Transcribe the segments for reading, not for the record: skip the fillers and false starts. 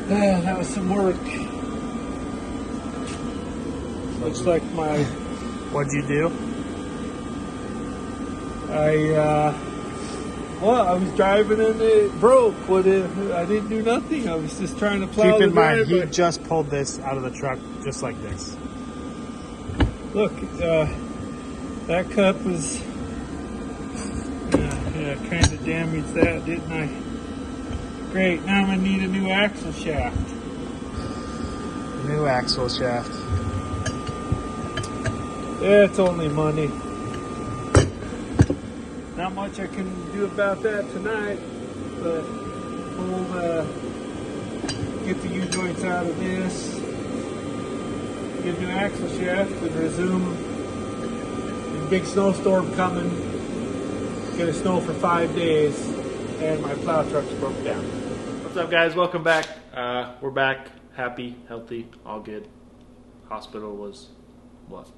Yeah, that was some work. Looks like my... What'd you do? Well, I was driving and it broke. I didn't do nothing. I was just trying to plow. Keep in mind, he driveway. just pulled this out of the truck just like this. Look, that cup was... Yeah, kind of damaged that, didn't I? Great, now I'm going to need a new axle shaft. New axle shaft. Yeah, it's only money. Not much I can do about that tonight, but we'll get the U-joints out of this, get a new axle shaft, and resume. Big snowstorm coming. Gonna snow for 5 days, and my plow truck's broke down. What's up, guys? Welcome back. We're back, happy, healthy, all good. Hospital was what?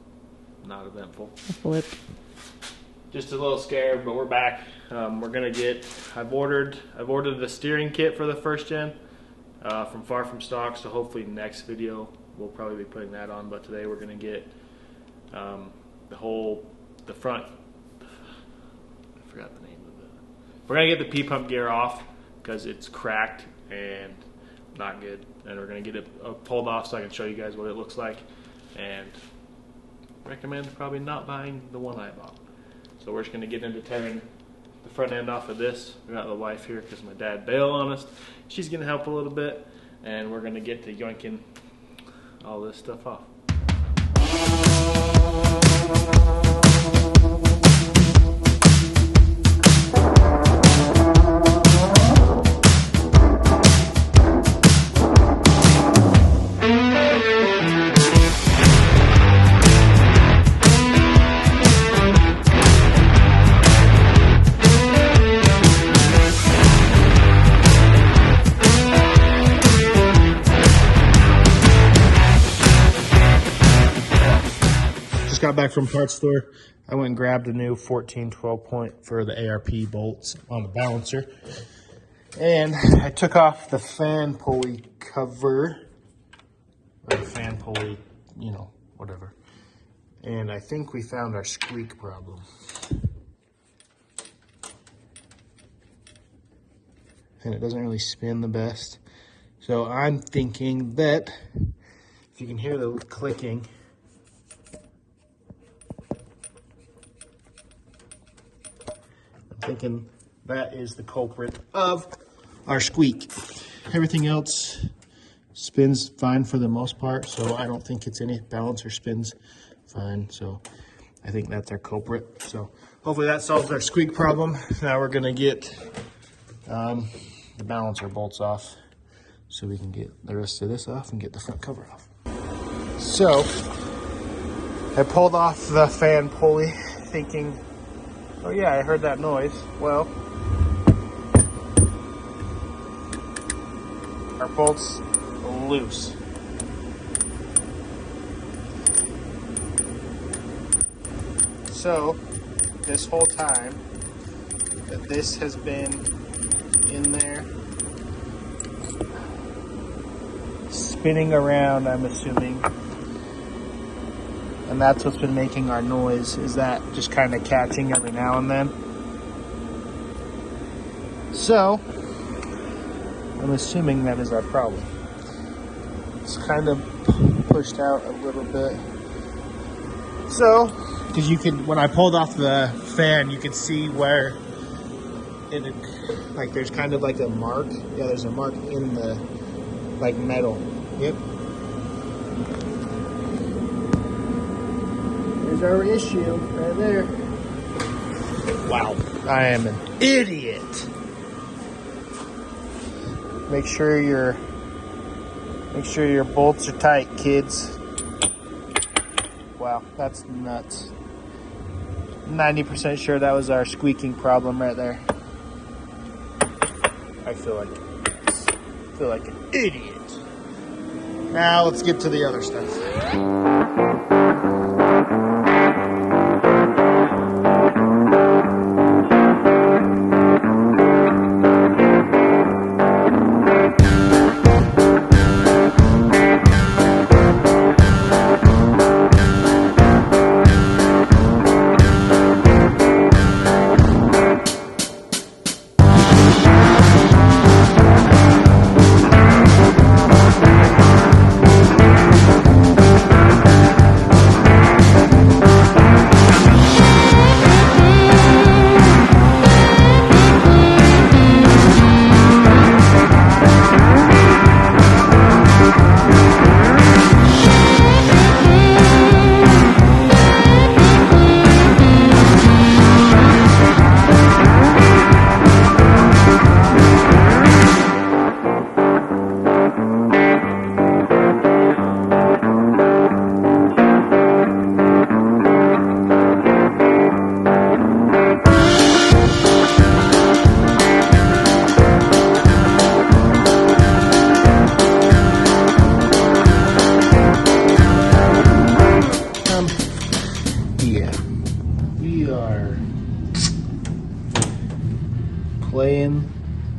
Not eventful. A flip. Just a little scared, but we're back. We're gonna get. I've ordered the steering kit for the first gen from Far From Stock. So hopefully next video we'll probably be putting that on. But today we're gonna get the front. I forgot the name of it. We're gonna get the P-pump gear off because it's cracked and not good, and we're gonna get it pulled off so I can show you guys what it looks like. And recommend probably not buying the one I bought. So we're just gonna get into tearing the front end off of this. We got the wife here because my dad bailed on us. She's gonna help a little bit, and we're gonna get to yoinking all this stuff off. Got back from parts store. I went and grabbed a new 14-12 point for the ARP bolts on the balancer, and I took off the fan pulley cover, or the fan pulley, you know, whatever. And I think we found our squeak problem. And it doesn't really spin the best. So I'm thinking that if you can hear the clicking, thinking that is the culprit of our squeak. Everything else spins fine for the most part, so I don't think it's any balancer spins fine. So I think that's our culprit. So hopefully that solves our squeak problem. Now we're gonna get the balancer bolts off so we can get the rest of this off and get the front cover off. So I pulled off the fan pulley thinking, oh yeah, I heard that noise. Well, our bolt's loose. So, this whole time that this has been in there, spinning around, I'm assuming, and that's what's been making our noise, is that just kind of catching every now and then. So, I'm assuming that is our problem. It's kind of pushed out a little bit. So, because you can, when I pulled off the fan, you can see where it, like there's kind of like a mark. Yeah, there's a mark in the, like metal. Yep. Our issue right there. Wow, I am an idiot. Make sure your bolts are tight, kids. Wow, that's nuts. 90% sure that was our squeaking problem right there. I feel like an idiot. Now let's get to the other stuff. playing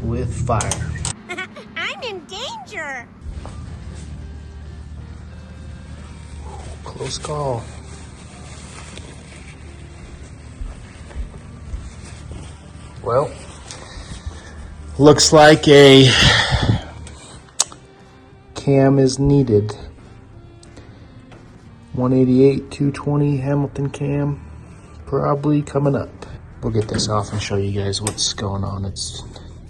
with fire. I'm in danger. Close call. Well, looks like a cam is needed. 188, 220 Hamilton cam, probably coming up. We'll get this off and show you guys what's going on. It's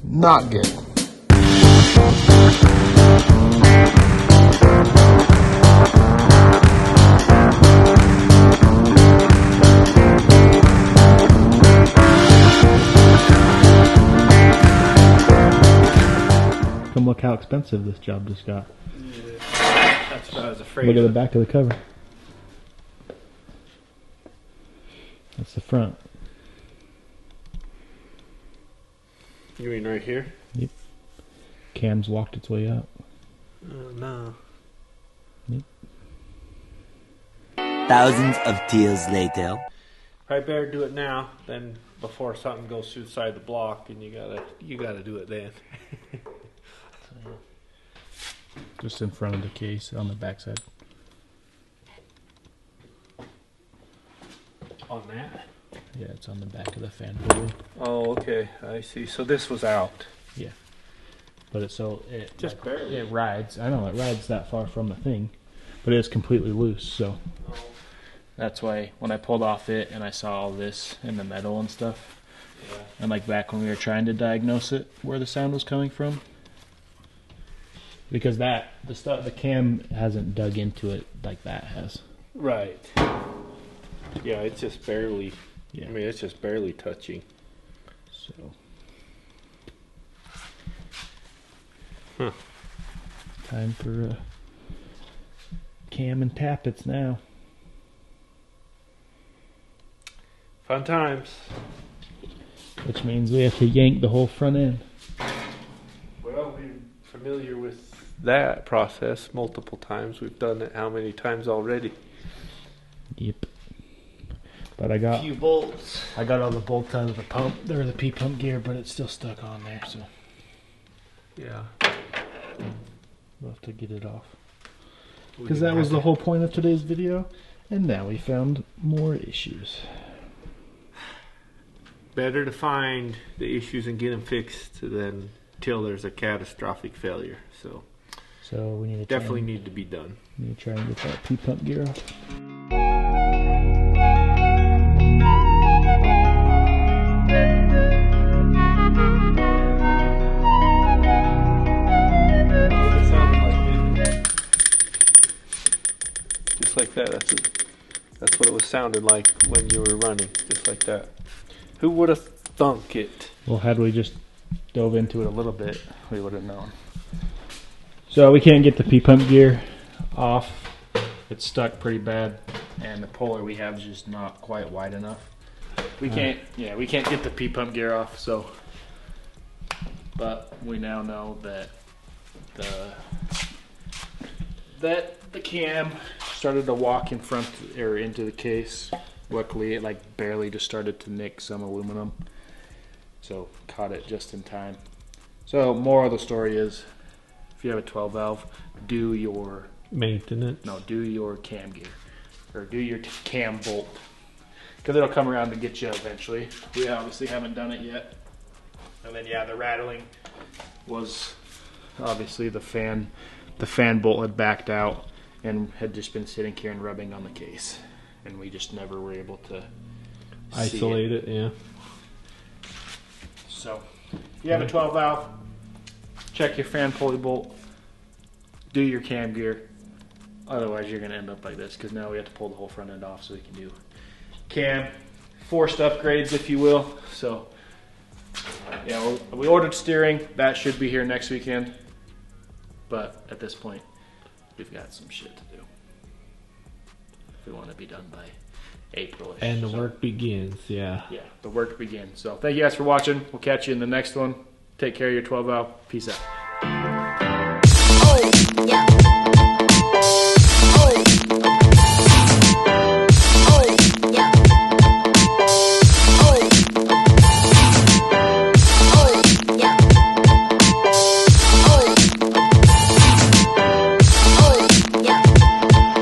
not good. Come look how expensive this job just got. Yeah, that's what I was afraid Look at of. the back of the cover. That's the front. You mean right here? Cam's walked its way up. Oh, no. Thousands of tears later. Probably better do it now than before something goes through the side of the block, and you gotta do it then. Just in front of the case on the backside. On that? Yeah, it's on the back of the fan pulley. Oh, okay. I see. So this was out. Yeah. But it Just barely. it rides. I know it rides that far from the thing, but it's completely loose. So that's why when I pulled off it and I saw all this in the metal and stuff, and like back when we were trying to diagnose it, where the sound was coming from, because the cam hasn't dug into it like that has. Right. Yeah, it's just barely. Yeah. I mean, it's just barely touching. So. Huh. Time for cam and tappets now. Fun times. Which means we have to yank the whole front end. Well, we're familiar with that process multiple times. We've done it how many times already? Yep. But I got Few bolts. all the bolts out of the pump. There, the P pump gear, but it's still stuck on there, so Yeah. we'll have to get it off. Because that was the whole point of today's video, and now we found more issues. Better to find the issues and get them fixed than till there's a catastrophic failure. So So we need to definitely need to be done. try and get that P pump gear off. Just like that. That's what it was sounding like when you were running. Just like that. Who would have thunk it? Well, had we just dove into it a little bit, we would have known. So we can't get the P pump gear off. It's stuck pretty bad, and the puller we have is just not quite wide enough. We can't get the P pump gear off. So, but we now know that the cam started to walk in front or into the case. Luckily, it like barely just started to nick some aluminum, so caught it just in time. So, moral of the story is, if you have a 12 valve, do your cam gear, or do your cam bolt, because it'll come around to get you eventually. We obviously haven't done it yet. And then the rattling was obviously the fan bolt had backed out and had just been sitting here and rubbing on the case, and we just never were able to Isolate it, yeah. So, if you have a 12 valve, check your fan pulley bolt, do your cam gear. Otherwise, you're going to end up like this, because now we have to pull the whole front end off so we can do cam forced upgrades, if you will. So, yeah, we ordered steering. That should be here next weekend. But at this point, we've got some shit to do. If we want to be done by April. And the work begins, yeah. Yeah, the work begins. So thank you guys for watching. We'll catch you in the next one. Take care of your 12 valve. Peace out.